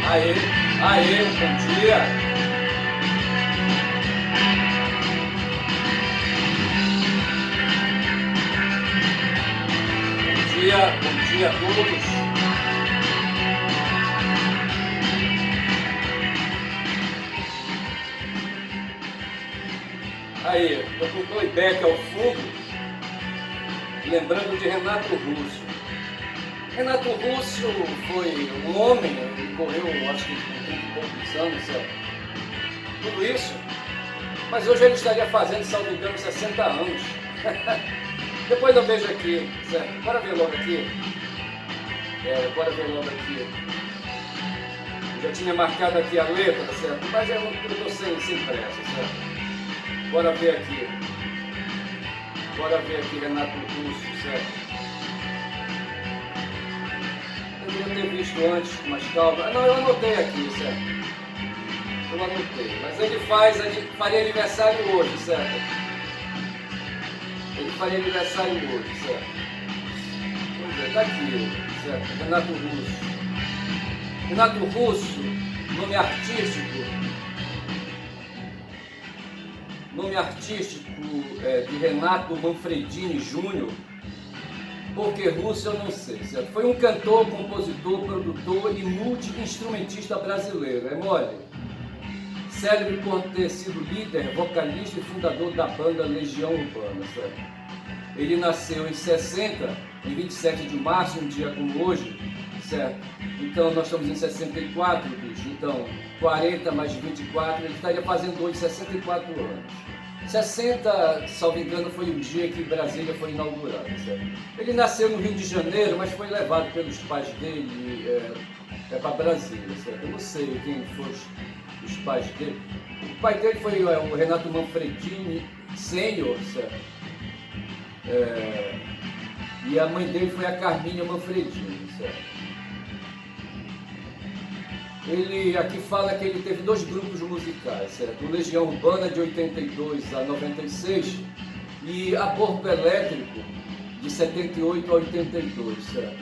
Aê, aê, bom dia. Bom dia a todos. Aí, estou com o playback ao fundo, lembrando de Renato Russo. Renato Russo foi um homem, ele correu, acho que com 30 e poucos anos, certo? Tudo isso, mas hoje ele estaria fazendo, salvo engano, 60 anos. Depois eu vejo aqui, certo? Bora ver logo aqui. Bora ver logo aqui. Eu já tinha marcado aqui a letra, certo? Mas eu estou sem pressa, certo? Bora ver aqui. Bora ver aqui Renato Russo, certo? Eu deveria ter visto antes, com mais calma. Não, eu anotei aqui, certo? Eu anotei. Mas ele faria aniversário hoje, certo? Ele faria aniversário hoje, certo? Vamos ver, tá aqui, certo? Renato Russo. Renato Russo, nome artístico. Nome artístico de Renato Manfredini Júnior. Porque Russo eu não sei, certo? Foi um cantor, compositor, produtor e multi-instrumentista brasileiro, é mole? Célebre por ter sido líder, vocalista e fundador da banda Legião Urbana, certo? Ele nasceu em 60, em 27 de março, um dia como hoje, certo? Então nós estamos em 64, bicho. Então 40 mais 24, ele estaria fazendo hoje 64 anos. 60, salvo engano, foi o dia que Brasília foi inaugurada, certo? Ele nasceu no Rio de Janeiro, mas foi levado pelos pais dele para Brasília, certo? Eu não sei quem foram os pais dele. O pai dele foi o Renato Manfredini Sênior, certo? E a mãe dele foi a Carminha Manfredini, certo? Ele aqui fala que ele teve dois grupos musicais, certo? O Legião Urbana de 82 a 96 e Aborto Elétrico de 78 a 82, certo?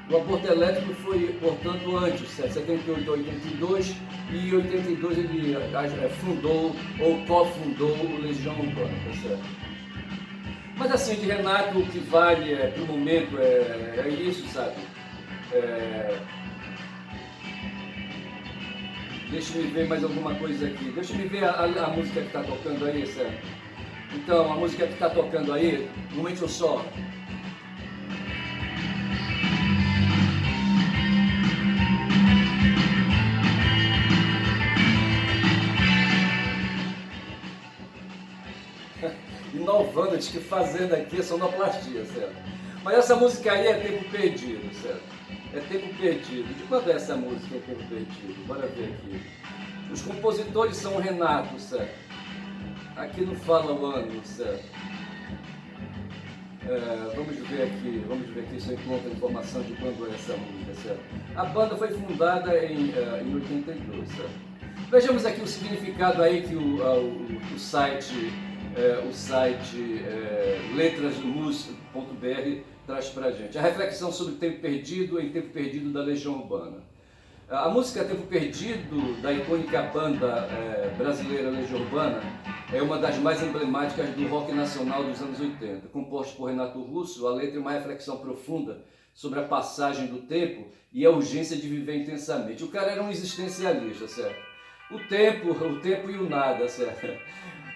O Aborto Elétrico foi, portanto, antes, certo? 78 a 82 e em 82 ele fundou ou cofundou o Legião Urbana, certo? Mas assim, de Renato, o que vale para o momento é isso, sabe? Deixa eu ver mais alguma coisa aqui. Deixa eu ver a música que está tocando aí, certo? Então, a música que está tocando aí, um momento só. Inovando, diz que fazendo aqui sonoplastia, certo? Mas essa música aí é Tempo Perdido, certo? É Tempo Perdido. De quando é essa música, Tempo Perdido? Bora ver aqui. Os compositores são o Renato, certo? Aqui não fala o ano, certo? Vamos ver aqui se eu encontro a informação de quando é essa música, certo? A banda foi fundada em 82, certo? Vejamos aqui o significado aí que o site letrasmus.br traz pra gente. A reflexão sobre o tempo perdido em Tempo Perdido da Legião Urbana. A música Tempo Perdido, da icônica banda brasileira Legião Urbana, é uma das mais emblemáticas do rock nacional dos anos 80. Composta por Renato Russo, a letra é uma reflexão profunda sobre a passagem do tempo e a urgência de viver intensamente. O cara era um existencialista, certo? O tempo e o nada, certo?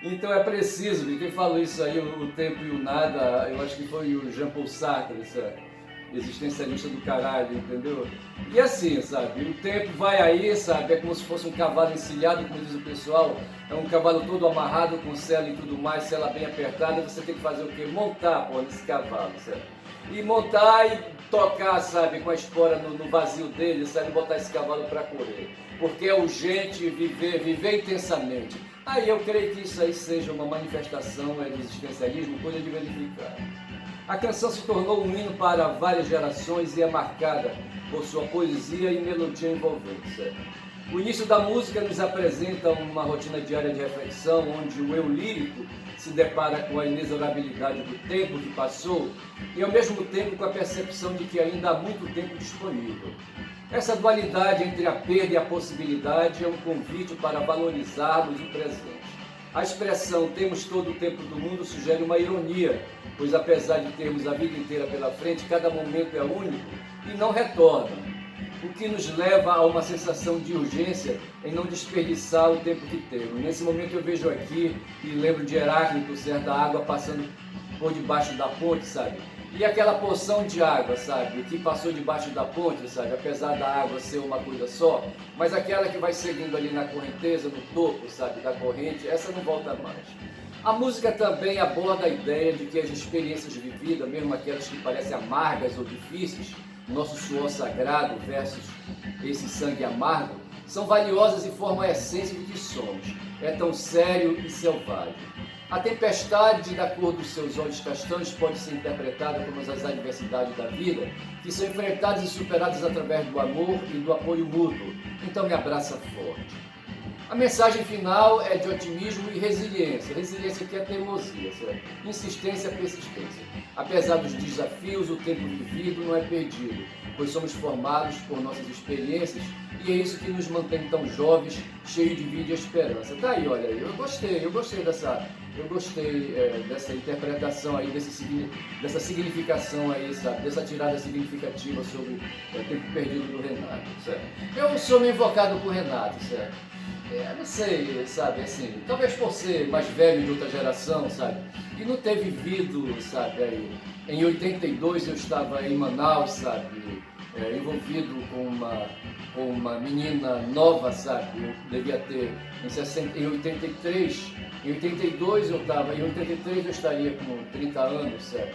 Então é preciso, quem falou isso aí, o tempo e o nada, eu acho que foi o Jean-Paul Sartre, certo? Existencialista do caralho, entendeu? E assim, sabe, o tempo vai aí, sabe, é como se fosse um cavalo encilhado, como diz o pessoal, é um cavalo todo amarrado com sela e tudo mais, sela bem apertada, você tem que fazer o quê? Montar, pô, nesse cavalo, certo? E montar e tocar, sabe, com a espora no vazio dele, sabe, botar esse cavalo para correr, porque é urgente viver intensamente. Aí eu creio que isso aí seja uma manifestação do existencialismo, coisa de verificar. A canção se tornou um hino para várias gerações e é marcada por sua poesia e melodia envolvente, certo? O início da música nos apresenta uma rotina diária de reflexão, onde o eu lírico se depara com a inexorabilidade do tempo que passou e, ao mesmo tempo, com a percepção de que ainda há muito tempo disponível. Essa dualidade entre a perda e a possibilidade é um convite para valorizarmos o presente. A expressão "temos todo o tempo do mundo" sugere uma ironia, pois apesar de termos a vida inteira pela frente, cada momento é único e não retorna, o que nos leva a uma sensação de urgência em não desperdiçar o tempo que temos. Nesse momento eu vejo aqui e lembro de Heráclito, certa água passando por debaixo da ponte, sabe? E aquela porção de água, sabe, que passou debaixo da ponte, sabe, apesar da água ser uma coisa só, mas aquela que vai seguindo ali na correnteza, no topo, sabe, da corrente, essa não volta mais. A música também aborda a ideia de que as experiências vividas, mesmo aquelas que parecem amargas ou difíceis, nosso suor sagrado versus esse sangue amargo, são valiosas e formam a essência do que somos. É tão sério e selvagem. A tempestade da cor dos seus olhos castanhos pode ser interpretada como as adversidades da vida, que são enfrentadas e superadas através do amor e do apoio mútuo. Então me abraça forte. A mensagem final é de otimismo e resiliência. Resiliência que é teimosia, certo? Insistência e persistência. Apesar dos desafios, o tempo vivido não é perdido, pois somos formados por nossas experiências e é isso que nos mantém tão jovens, cheios de vida e esperança. Tá aí, olha aí, eu gostei dessa interpretação aí, dessa significação aí, sabe? Dessa tirada significativa sobre o tempo perdido do Renato, certo? Eu sou meio invocado por Renato, certo? Não sei, sabe, assim, talvez por ser mais velho de outra geração, sabe, e não ter vivido, sabe, aí, em 82 eu estava em Manaus, sabe, envolvido com uma menina nova, sabe, eu devia ter em 83, em 82 eu estava, em 83 eu estaria com 30 anos, sabe.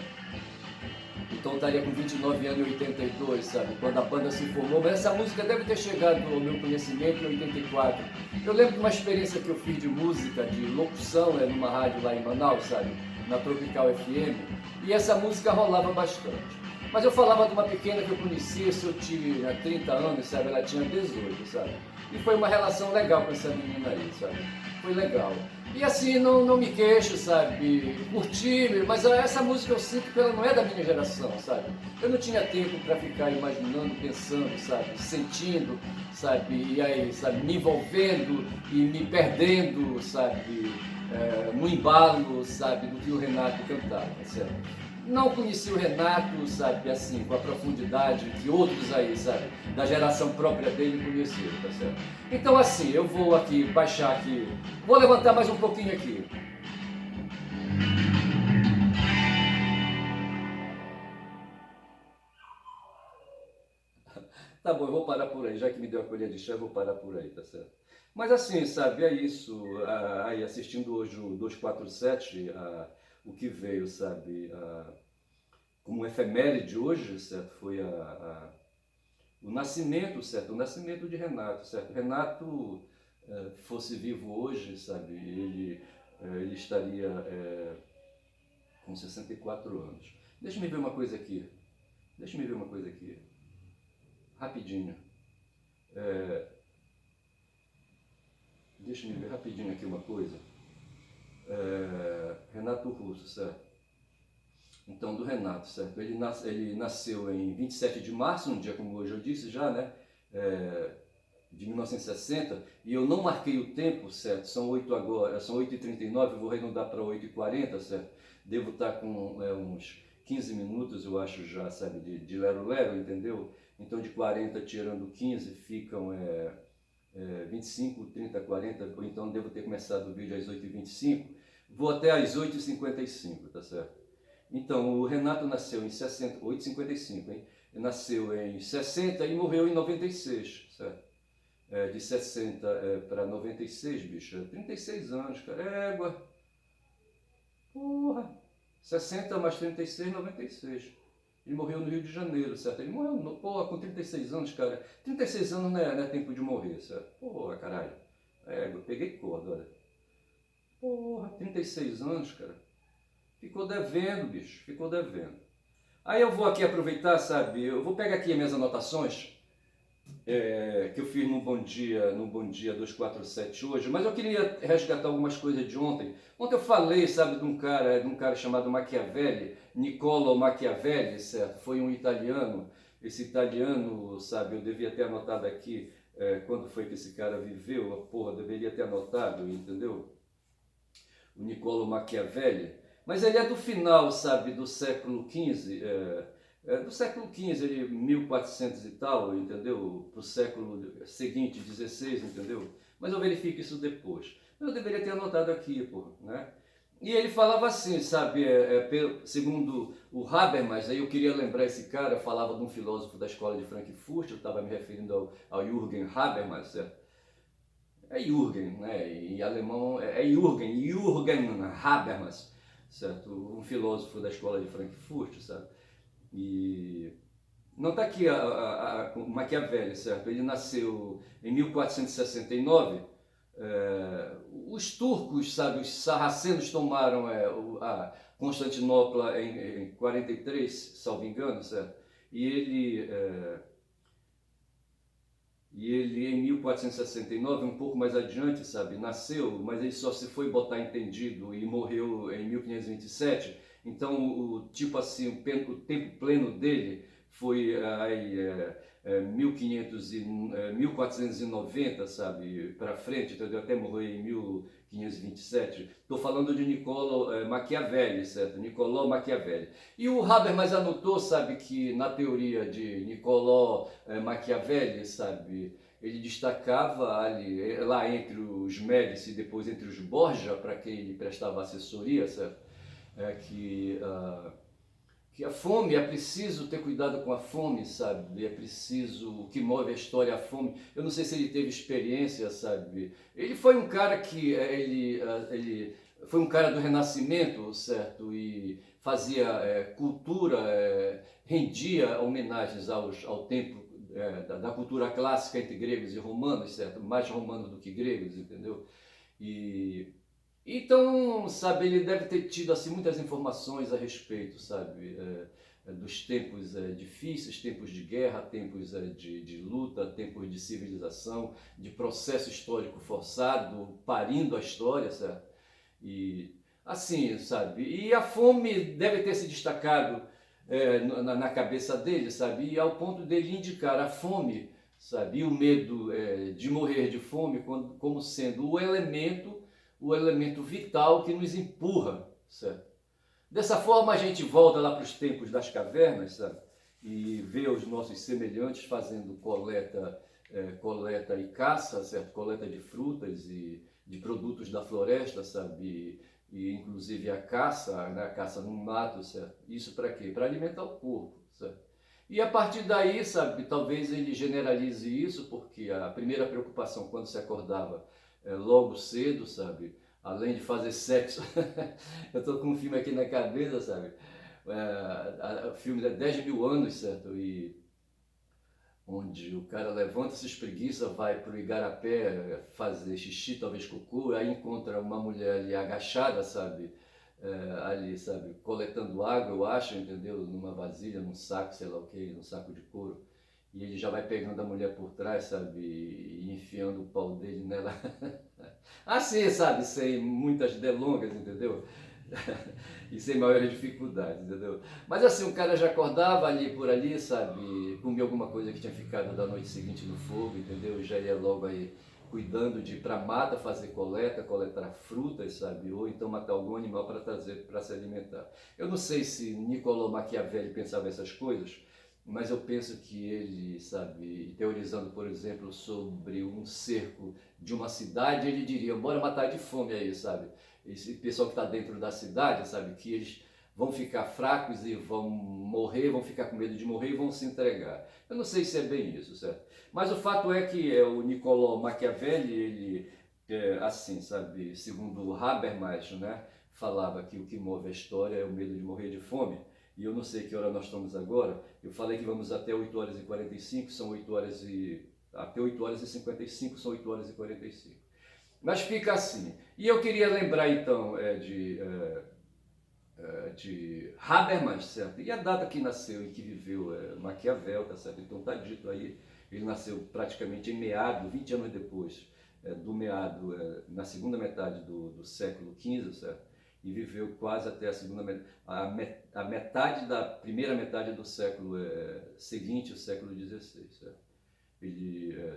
Então eu estaria com 29 anos em 82, sabe? Quando a banda se formou. Mas essa música deve ter chegado ao meu conhecimento em 84. Eu lembro de uma experiência que eu fiz de música, de locução, numa rádio lá em Manaus, sabe? Na Tropical FM. E essa música rolava bastante. Mas eu falava de uma pequena que eu conhecia, se eu tinha 30 anos, sabe? Ela tinha 18, sabe? E foi uma relação legal com essa menina aí, sabe? Foi legal. E assim, não me queixo, sabe? Curti, mas essa música eu sinto que ela não é da minha geração, sabe? Eu não tinha tempo para ficar imaginando, pensando, sabe? Sentindo, sabe? E aí, sabe? Me envolvendo e me perdendo, sabe? No embalo, sabe? Do que o Renato cantava, certo? Não conheci o Renato, sabe, assim, com a profundidade que outros aí, sabe, da geração própria dele conheceram, tá certo? Então assim, eu vou aqui baixar aqui, vou levantar mais um pouquinho aqui. Tá bom, eu vou parar por aí, já que me deu a colher de chá, eu vou parar por aí, tá certo? Mas assim, sabe, é isso, aí assistindo hoje o 247, o que veio, sabe, como efeméride hoje, certo, foi o nascimento, certo, o nascimento de Renato, certo. Renato, fosse vivo hoje, sabe, ele estaria com 64 anos. Deixa-me ver uma coisa aqui, rapidinho. Deixa-me ver rapidinho aqui uma coisa. Renato Russo, certo. Então, do Renato, certo? Ele nasceu em 27 de março, um dia como hoje eu disse já, né? De 1960, e eu não marquei o tempo, certo? São 8 agora, são 8h39, eu vou arredondar para 8h40, certo? Devo estar com uns 15 minutos, eu acho já, sabe, de lero-lero, entendeu? Então, de 40 tirando 15, ficam 25, 30, 40, ou então devo ter começado o vídeo às 8h25, vou até às 8h55, tá certo? Então, o Renato nasceu em 60, 8h55, hein? Ele nasceu em 60 e morreu em 96, certo? De 60 para 96, bicho, 36 anos, cara, égua, porra, 60 mais 36, 96. Ele morreu no Rio de Janeiro, certo? Ele morreu, porra, com 36 anos, cara. 36 anos não é tempo de morrer, certo? Porra, caralho, égua, peguei corda, olha. Porra, 36 anos, cara. Ficou devendo, bicho, ficou devendo. Aí eu vou aqui aproveitar, sabe, eu vou pegar aqui as minhas anotações, que eu fiz no Bom Dia 247 hoje, mas eu queria resgatar algumas coisas de ontem. Ontem eu falei, sabe, de um cara chamado Machiavelli, Niccolo Machiavelli, certo? Foi um italiano. Esse italiano, sabe, eu devia ter anotado aqui quando foi que esse cara viveu, porra, eu deveria ter anotado, entendeu? O Niccolo Machiavelli, mas ele é do final, sabe, do século XV, do século XV, ele 1400 e tal, entendeu? Para o século seguinte, 16, entendeu? Mas eu verifico isso depois. Eu deveria ter anotado aqui, pô, né? E ele falava assim, sabe, segundo o Habermas, aí eu queria lembrar esse cara, falava de um filósofo da escola de Frankfurt, eu estava me referindo ao Jürgen Habermas, certo? É Jürgen, né? Em alemão é Jürgen Habermas, certo? Um filósofo da escola de Frankfurt, sabe? E não está aqui o Maquiavelli, certo? Ele nasceu em 1469. Os turcos, sabe, os sarracenos tomaram a Constantinopla em 43, salvo engano, certo? E ele em 1469, um pouco mais adiante, sabe, nasceu, mas ele só se foi botar entendido e morreu em 1527. Então, tipo assim, o tempo pleno dele foi aí, 1490, sabe, para frente, entendeu? Até morrer em 1527. Estou falando de Niccolo Machiavelli, certo? Niccolo Machiavelli. E o Habermas anotou, sabe, que na teoria de Niccolo Machiavelli, sabe, ele destacava ali, lá entre os Médici e depois entre os Borgia, para quem ele prestava assessoria, certo? Que a fome, é preciso ter cuidado com a fome, sabe? É preciso, o que move a história é a fome. Eu não sei se ele teve experiência, sabe? Ele foi um cara que, ele foi um cara do Renascimento, certo? E fazia cultura, rendia homenagens ao tempo da cultura clássica entre gregos e romanos, certo? Mais romanos do que gregos, entendeu? E então, sabe, ele deve ter tido assim muitas informações a respeito, sabe, dos tempos difíceis, tempos de guerra, tempos de luta, tempos de civilização, de processo histórico forçado, parindo a história, certo? E assim, sabe, e a fome deve ter se destacado na cabeça dele, sabe, e ao ponto dele indicar a fome, sabe, e o medo de morrer de fome como sendo o elemento vital que nos empurra, certo? Dessa forma a gente volta lá para os tempos das cavernas, sabe? E vê os nossos semelhantes fazendo coleta e caça, certo? Coleta de frutas e de produtos da floresta, sabe? E inclusive a caça, né? A caça no mato, certo? Isso para quê? Para alimentar o corpo, certo? E a partir daí, sabe, talvez ele generalize isso, porque a primeira preocupação quando se acordava logo cedo, sabe, além de fazer sexo, eu estou com um filme aqui na cabeça, sabe, o filme de 10 mil anos, certo, e onde o cara levanta, se espreguiça, vai para o igarapé fazer xixi, talvez cocô, aí encontra uma mulher ali agachada, sabe, ali, sabe, coletando água, eu acho, entendeu? Numa vasilha, num saco, sei lá o que, num saco de couro. E ele já vai pegando a mulher por trás, sabe, e enfiando o pau dele nela. Assim, sabe, sem muitas delongas, entendeu? E sem maiores dificuldades, entendeu? Mas assim, o cara já acordava ali por ali, sabe, comia alguma coisa que tinha ficado da noite seguinte no fogo, entendeu? E já ia logo aí cuidando de ir para a mata fazer coletar frutas, sabe? Ou então matar algum animal para trazer para se alimentar. Eu não sei se Niccolo Machiavelli pensava essas coisas, mas eu penso que ele, sabe, teorizando, por exemplo, sobre um cerco de uma cidade, ele diria, bora matar de fome aí, sabe? Esse pessoal que está dentro da cidade, sabe, que eles vão ficar fracos e vão morrer, vão ficar com medo de morrer e vão se entregar. Eu não sei se é bem isso, certo? Mas o fato é que o Niccolo Machiavelli, ele, assim, sabe, segundo o Habermas, né, falava que o que move a história é o medo de morrer de fome. E eu não sei que hora nós estamos agora. Eu falei que vamos até 8 horas e 45, são 8 horas e... até 8 horas e 55, são 8 horas e 45. Mas fica assim. E eu queria lembrar então de Habermas, certo? E a data que nasceu e que viveu Maquiavel, tá certo? Então está dito aí, ele nasceu praticamente em meado, 20 anos depois, do meado, na segunda metade do século XV, certo? E viveu quase até a metade da primeira metade do século seguinte, o século XVI, certo?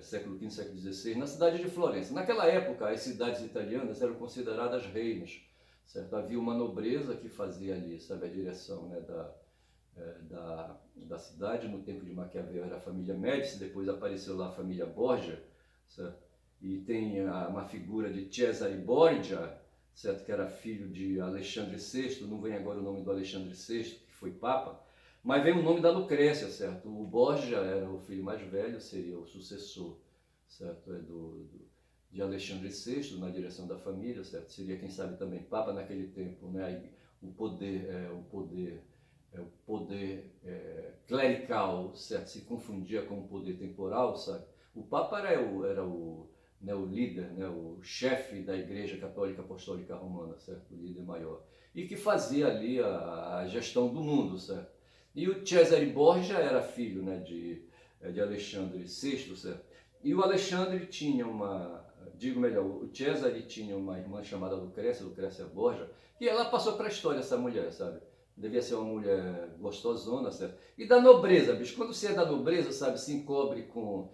Século XV, século XVI, na cidade de Florença. Naquela época, as cidades italianas eram consideradas reinos, certo? Havia uma nobreza que fazia ali, sabe, a direção, né, da cidade. No tempo de Maquiavel era a família Médici, depois apareceu lá a família Borgia, certo? E tem uma figura de Cesare Borgia, certo? Que era filho de Alexandre VI, não vem agora o nome do Alexandre VI, que foi papa, mas vem o nome da Lucrécia, certo? O Borgia era o filho mais velho, seria o sucessor, certo? De Alexandre VI, na direção da família, certo? Seria, quem sabe, também papa naquele tempo, né? O poder clerical, certo? Se confundia com o poder temporal, sabe? O papa né, o líder, né, o chefe da Igreja Católica Apostólica Romana, certo? O líder maior. E que fazia ali a gestão do mundo, certo? E o Cesare Borgia era filho, né, de Alexandre VI, certo? E o Alexandre tinha o Cesare tinha uma irmã chamada Lucrécia Borgia, e ela passou para a história, essa mulher, sabe? Devia ser uma mulher gostosona, certo? E da nobreza, bicho. Quando você é da nobreza, sabe, se encobre com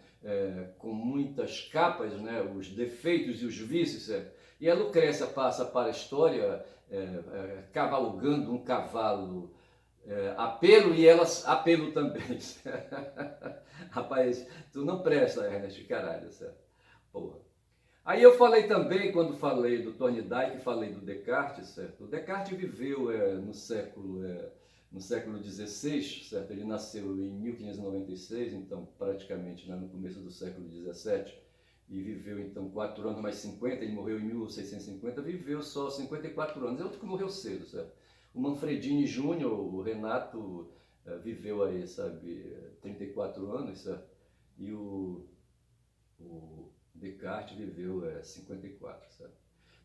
muitas capas, né? Os defeitos e os vícios, certo? E a Lucrécia passa para a história cavalgando um cavalo apelo e elas apelo também. Rapaz, tu não presta, Ernest, caralho, certo? Porra. Aí eu falei também, quando falei do Thorndike, falei do Descartes, certo? O Descartes viveu no século XVI, certo? Ele nasceu em 1596, então praticamente, né, no começo do século XVII, e viveu então 4 anos mais 50, ele morreu em 1650, viveu só 54 anos, é outro que morreu cedo, certo? O Manfredini Júnior, o Renato, viveu aí, sabe, 34 anos, certo? E o Descartes viveu 54, sabe?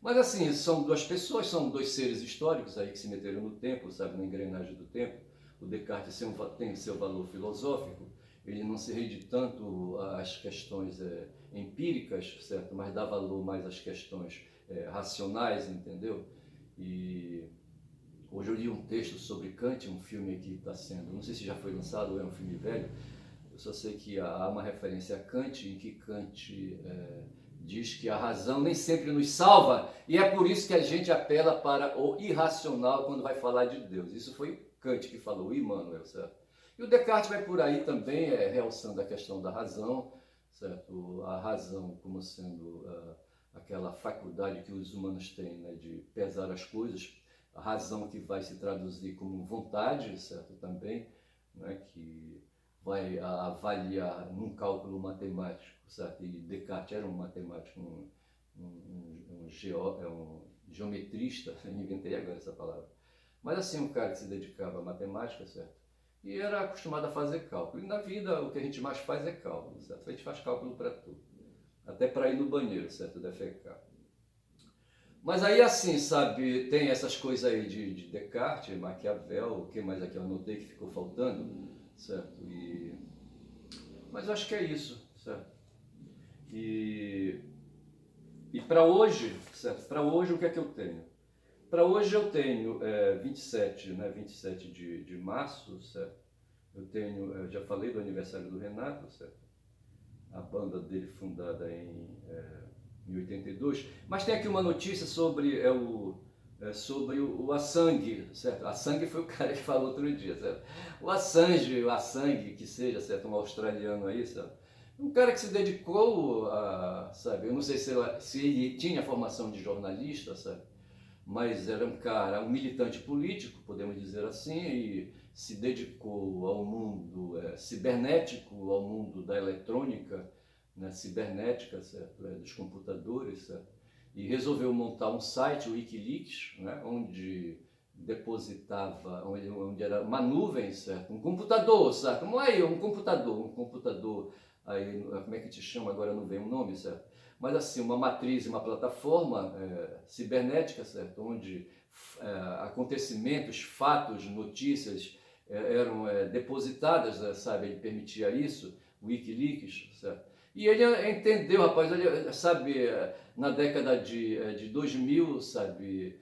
Mas assim, são duas pessoas, são dois seres históricos aí que se meteram no tempo, sabe, na engrenagem do tempo. O Descartes tem seu valor filosófico, ele não se rende tanto às questões empíricas, certo? Mas dá valor mais às questões racionais, entendeu? E hoje eu li um texto sobre Kant, um filme que está sendo, não sei se já foi lançado ou é um filme velho, eu só sei que há uma referência a Kant, em que Kant diz que a razão nem sempre nos salva, e é por isso que a gente apela para o irracional quando vai falar de Deus. Isso foi Kant que falou, Immanuel, certo? E o Descartes vai por aí também, realçando a questão da razão, certo? A razão como sendo aquela faculdade que os humanos têm, né, de pesar as coisas, a razão que vai se traduzir como vontade, certo? Também, né, que vai avaliar num cálculo matemático, certo? E Descartes era um matemático, um geometrista, inventei agora essa palavra. Mas assim, um cara que se dedicava à matemática, certo? E era acostumado a fazer cálculo. E na vida o que a gente mais faz é cálculo, certo? A gente faz cálculo para tudo. Até para ir no banheiro, certo? Defecar. Mas aí assim, sabe, tem essas coisas aí de Descartes, Maquiavel, o que mais aqui eu anotei que ficou faltando, certo? Mas eu acho que é isso, certo? E para hoje, certo? Para hoje o que é que eu tenho? Para hoje eu tenho 27, né? 27 de março, certo? Eu já falei do aniversário do Renato, certo? A banda dele fundada em 82. Mas tem aqui uma notícia sobre o Assange, certo? Assange foi o cara que falou outro dia, certo? O Assange, que seja, certo? Um australiano aí, certo? Um cara que se dedicou sabe? Eu não sei se ele tinha formação de jornalista, sabe? Mas era um cara, um militante político, podemos dizer assim, e se dedicou ao mundo cibernético, ao mundo da eletrônica, né, cibernética, certo? Dos computadores, certo? E resolveu montar um site, o Wikileaks, né, onde depositava, onde era uma nuvem, certo? Um computador, certo? Não é um computador, aí, como é que te chama agora, não vem o nome, certo? Mas assim, uma matriz, uma plataforma cibernética, certo? Onde acontecimentos, fatos, notícias eram depositadas, sabe? Ele permitia isso, o Wikileaks, certo? E ele entendeu, rapaz, ele, sabe, na década de 2000, sabe,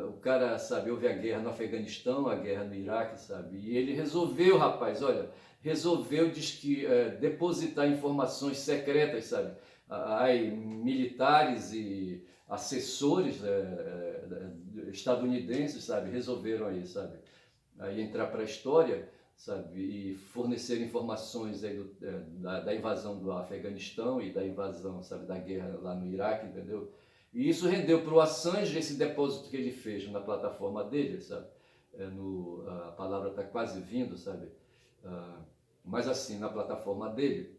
o cara, sabe, houve a guerra no Afeganistão, a guerra no Iraque, sabe, e ele resolveu, rapaz, olha, resolveu, diz que, depositar informações secretas, sabe, aí, militares e assessores estadunidenses, sabe, resolveram aí, sabe, aí entrar para a história, sabe, e fornecer informações aí da invasão do Afeganistão e da invasão, sabe, da guerra lá no Iraque, entendeu? E isso rendeu para o Assange esse depósito que ele fez na plataforma dele, sabe? A palavra está quase vindo, sabe? Mas assim, na plataforma dele.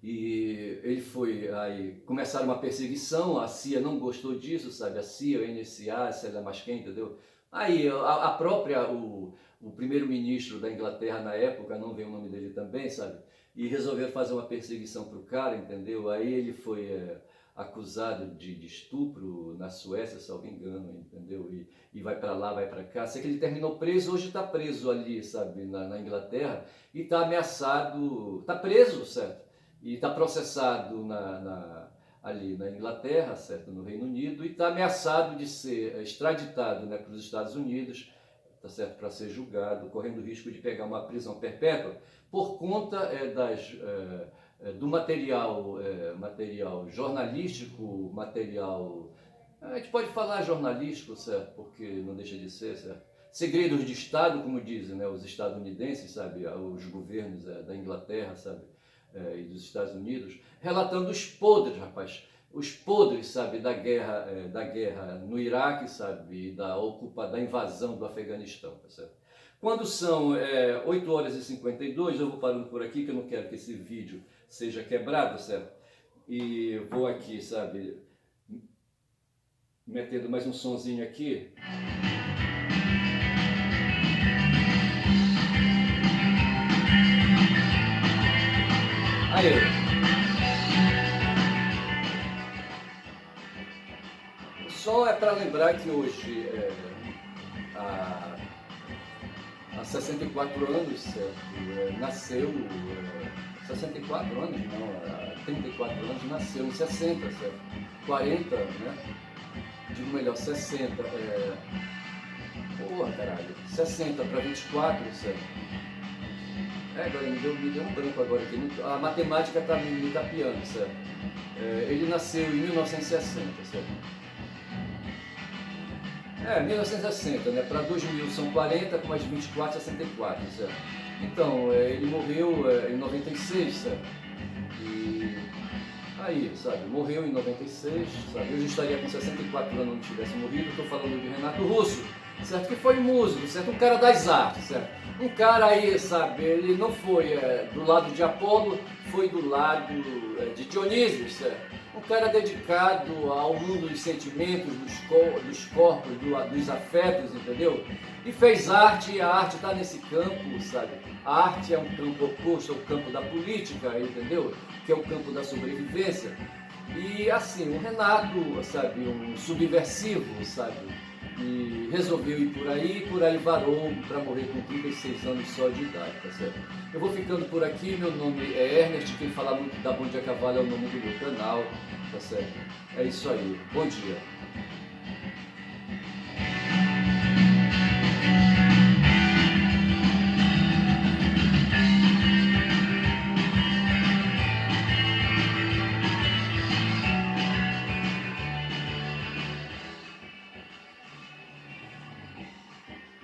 E ele foi, aí começaram uma perseguição, a CIA não gostou disso, sabe? A CIA, a NSA, sei lá mais quem, entendeu? Aí a própria, o primeiro-ministro da Inglaterra na época, não veio o nome dele também, sabe? E resolveram fazer uma perseguição para o cara, entendeu? Aí ele foi acusado de estupro na Suécia, se alguém engano, entendeu? E vai para lá, vai para cá. Sei que ele terminou preso, hoje está preso ali, sabe, na Inglaterra, e está ameaçado, está preso, certo? E está processado ali na Inglaterra, certo? No Reino Unido, e está ameaçado de ser extraditado, né, para os Estados Unidos, tá certo? Para ser julgado, correndo o risco de pegar uma prisão perpétua, por conta do material jornalístico, material, a gente pode falar jornalístico, certo? Porque não deixa de ser, certo? Segredos de Estado, como dizem, né, os estadunidenses, sabe? Os governos da Inglaterra, sabe? E dos Estados Unidos, relatando os podres, rapaz, os podres, sabe, da guerra no Iraque, sabe, da invasão do Afeganistão, tá certo? Quando são 8 horas e 52, eu vou parando por aqui, que eu não quero que esse vídeo seja quebrado, certo? E vou aqui, sabe, metendo mais um sonzinho aqui. Aí. O som é para lembrar que hoje, há 64 anos, certo? Nasceu, 64 anos, não, há 34 anos, nasceu em 60, certo? 40, né? Digo melhor, 60, porra, caralho, 60 para 24, certo? Agora me deu um branco agora aqui. A matemática está me tapeando, certo? Ele nasceu em 1960, certo? 1960, né? Para 2000 são 40, com mais 24, 64, certo? Então, ele morreu em 96, certo? E aí, sabe? Morreu em 96, sabe? Eu já estaria com 64 anos não tivesse morrido. Estou falando de Renato Russo, certo? Que foi músico, certo? Um cara das artes, certo? Um cara aí, sabe, ele não foi do lado de Apolo, foi do lado de Dionísio, certo? Um cara dedicado ao mundo dos sentimentos, dos corpos, dos afetos, entendeu? E fez arte, e a arte está nesse campo, sabe? A arte é um campo oposto ao campo da política, entendeu? Que é o campo da sobrevivência. E assim, o Renato, sabe, um subversivo, sabe? E resolveu ir por aí varou para morrer com 36 anos só de idade, tá certo? Eu vou ficando por aqui, meu nome é Ernest, quem fala muito da Bom Dia Cavalo é o nome do meu canal, tá certo? É isso aí, bom dia.